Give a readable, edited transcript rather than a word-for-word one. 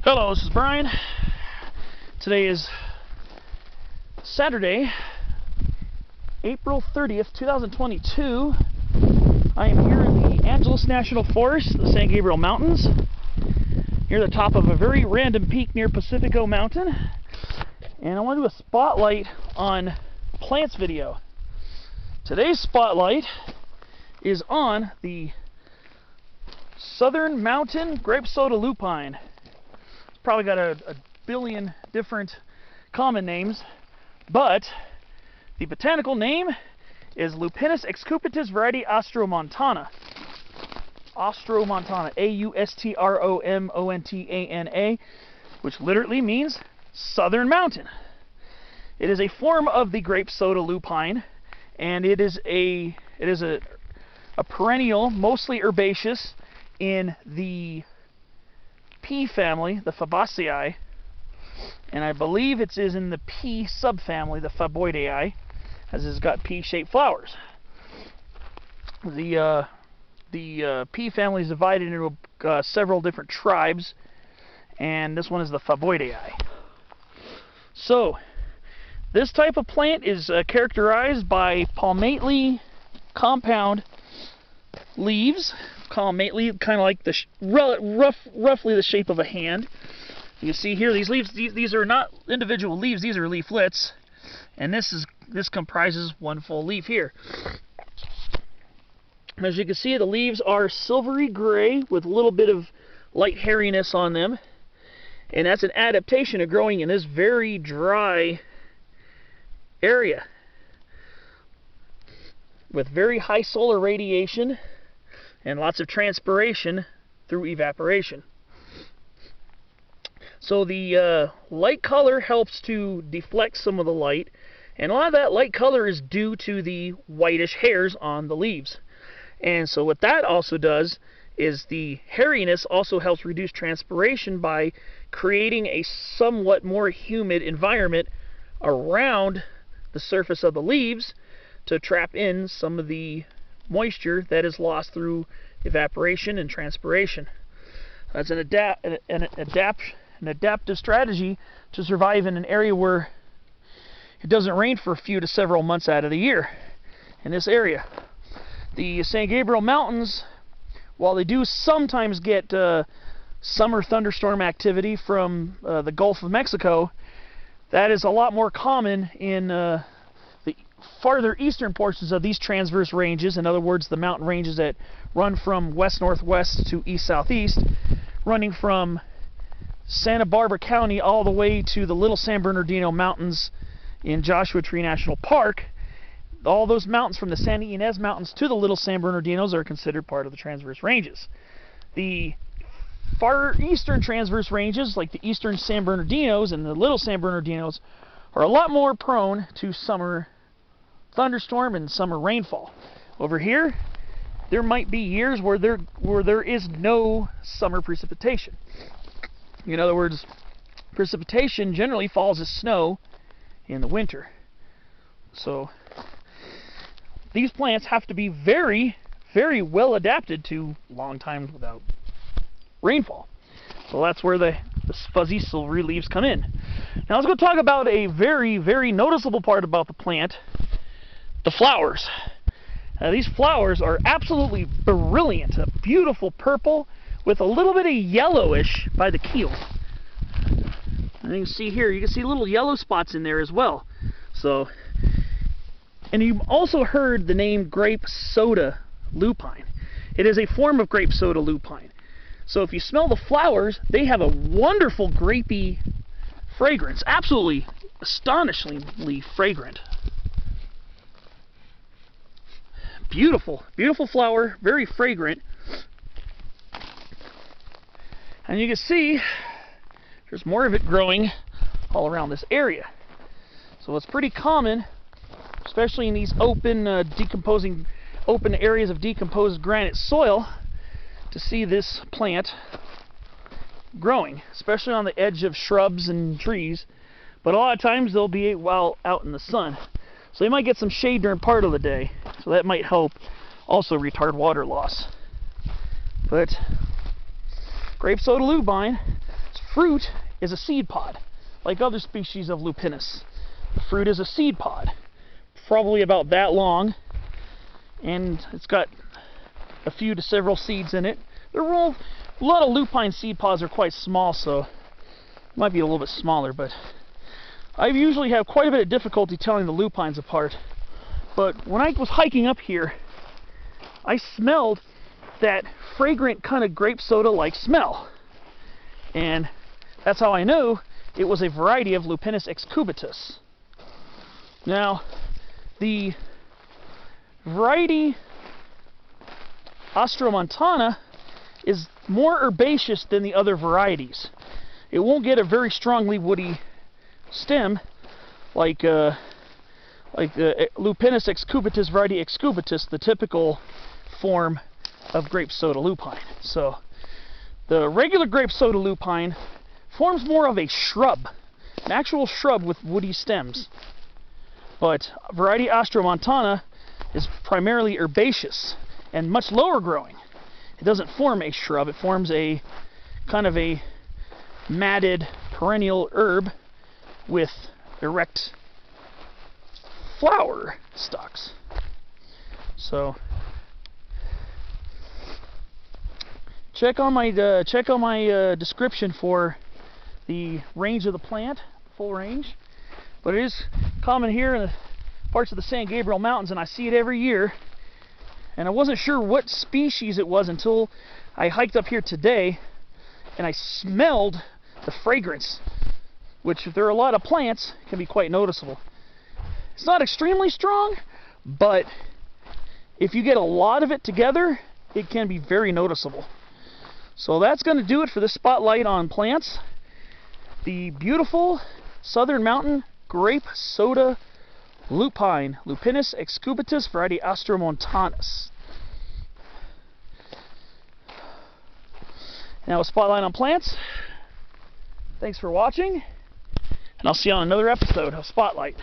Hello, this is Brian. Today is Saturday, April 30th, 2022. I am here in the Angeles National Forest, the San Gabriel Mountains, near the top of a very random peak near Pacifico Mountain. And I want to do a spotlight on plants video. Today's spotlight is on the Southern Mountain Grape Soda Lupine. Probably got a billion different common names, but the botanical name is Lupinus excubitus variety austromontana. Austromontana, A-U-S-T-R-O-M-O-N-T-A-N-A, which literally means Southern Mountain. It is a form of the Grape Soda Lupine, and it is a perennial, mostly herbaceous, in the Pea Family, the Fabaceae, and I believe it is in the Pea Subfamily, the Faboideae, as it's got pea-shaped flowers. The Pea Family is divided into several different tribes, and this one is the Faboideae. So, this type of plant is characterized by palmately compound leaves. Palmately, kind of like the roughly the shape of a hand. You can see here these leaves. These are not individual leaves. These are leaflets, and this comprises one full leaf here. As you can see, the leaves are silvery gray with a little bit of light hairiness on them, and that's an adaptation of growing in this very dry area with very high solar radiation and lots of transpiration through evaporation. So the light color helps to deflect some of the light, and a lot of that light color is due to the whitish hairs on the leaves. And so what that also does is the hairiness also helps reduce transpiration by creating a somewhat more humid environment around the surface of the leaves to trap in some of the moisture that is lost through evaporation and transpiration. That's an adaptive strategy to survive in an area where it doesn't rain for a few to several months out of the year in this area. The San Gabriel Mountains, while they do sometimes get summer thunderstorm activity from the Gulf of Mexico, that is a lot more common in the farther eastern portions of these transverse ranges. In other words, the mountain ranges that run from west-northwest to east-southeast, running from Santa Barbara County all the way to the Little San Bernardino Mountains in Joshua Tree National Park. All those mountains from the Santa Ynez Mountains to the Little San Bernardinos are considered part of the transverse ranges. The far eastern transverse ranges, like the eastern San Bernardinos and the Little San Bernardinos, are a lot more prone to summer thunderstorm and summer rainfall. Over here, there might be years where there is no summer precipitation. In other words, precipitation generally falls as snow in the winter. So these plants have to be very, very well adapted to long times without rainfall. So that's where the fuzzy silvery leaves come in. Now let's go talk about a very, very noticeable part about the plant: the flowers. These flowers are absolutely brilliant, a beautiful purple with a little bit of yellowish by the keel. And you can see here, you can see little yellow spots in there as well. So, and you've also heard the name Grape Soda Lupine. It is a form of Grape Soda Lupine. So if you smell the flowers, they have a wonderful grapey fragrance, absolutely astonishingly fragrant. Beautiful, beautiful flower, very fragrant. And you can see there's more of it growing all around this area. So it's pretty common, especially in these open, open areas of decomposed granite soil, to see this plant growing, especially on the edge of shrubs and trees. But a lot of times they'll be while out in the sun. So you might get some shade during part of the day. So that might help also retard water loss. But Grape Soda Lupine is fruit is a seed pod, like other species of Lupinus. The fruit is a seed pod, probably about that long, and it's got a few to several seeds in it. A lot of lupine seed pods are quite small, so it might be a little bit smaller, but I usually have quite a bit of difficulty telling the lupines apart. But when I was hiking up here, I smelled that fragrant kind of grape soda-like smell. And that's how I knew it was a variety of Lupinus excubitus. Now, the variety austromontana is more herbaceous than the other varieties. It won't get a very strongly woody stem like the Lupinus excubitus variety excubitus, the typical form of grape soda lupine. So the regular grape soda lupine forms more of a shrub, an actual shrub with woody stems. But variety austromontana is primarily herbaceous and much lower growing. It doesn't form a shrub, it forms a kind of a matted perennial herb with erect flower stalks. So check on my description for the range of the plant, full range. But it is common here in the parts of the San Gabriel Mountains, and I see it every year. And I wasn't sure what species it was until I hiked up here today and I smelled the fragrance, which, if there are a lot of plants, can be quite noticeable. It's not extremely strong, but if you get a lot of it together, it can be very noticeable. So that's going to do it for this spotlight on plants. The beautiful Southern Mountain Grape Soda Lupine, Lupinus excubitus variety austromontanus. Now a spotlight on plants. Thanks for watching, and I'll see you on another episode of Spotlight.